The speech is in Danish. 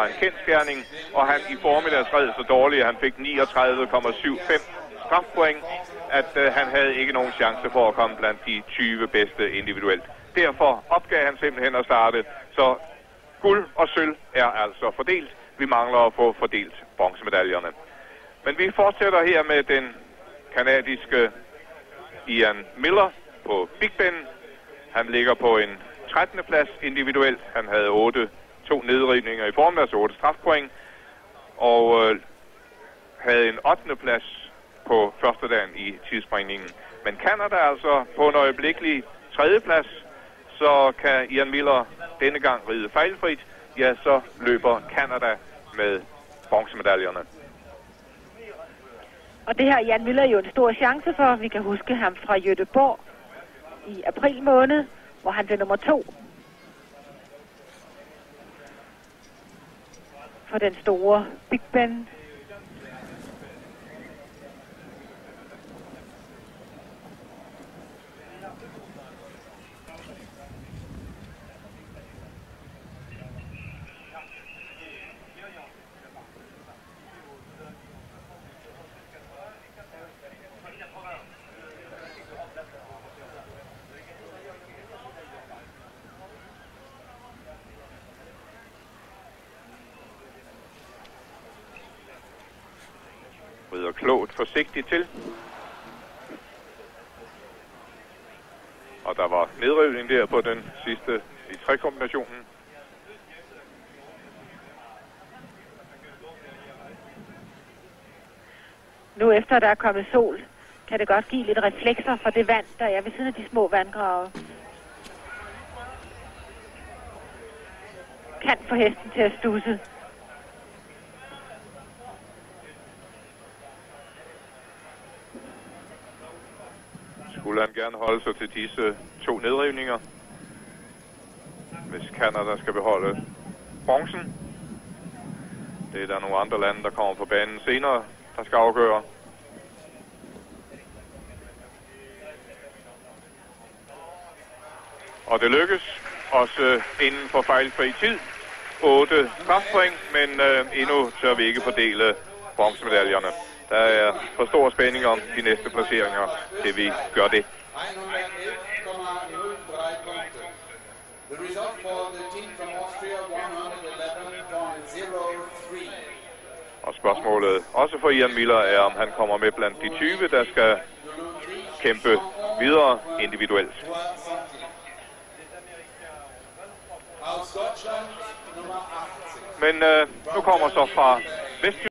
en kendskærning, og han i formiddags red så dårligt, at han fik 39,75 strafpoint, at han havde ikke nogen chance for at komme blandt de 20 bedste individuelt. Derfor opgav han simpelthen at starte, så guld og sølv er altså fordelt. Vi mangler at få fordelt bronzemedaljerne. Men vi fortsætter her med den kanadiske Ian Miller på Big Ben. Han ligger på en 13. plads individuelt. Han havde 2 nedrivninger i formiddags, 8 strafpoint, og havde en 8. plads på første dagen i tidsspringningen. Men Canada altså på en øjeblikkelig 3. plads, så kan Ian Miller denne gang ride fejlfrit. Ja, så løber Canada med bronzemedaljerne. Og det her Ian Miller er jo en stor chance for. Vi kan huske ham fra Göteborg i april måned, hvor han blev nummer 2 for den store Big Ben. Rider klogt forsigtigt til. Og der var nedrivning der på den sidste i trekombinationen. Nu efter der er kommet sol, kan det godt give lidt reflekser fra det vand, der er ved siden af de små vandgrave. Kan få hesten til at studse. Skulle han gerne holde sig til disse 2 nedrivninger, hvis Canada skal beholde bronzen. Det er der nogle andre lande, der kommer på banen senere, der skal afgøre. Og det lykkes også inden for fejlfri tid. 8 strafpoint, men endnu tør vi ikke fordele bronzemedaljerne. Der er for stor spænding om de næste placeringer, til vi gør det. Og spørgsmålet også for Ian Miller er, om han kommer med blandt de 20, der skal kæmpe videre individuelt. Men nu kommer så fra Vestjylland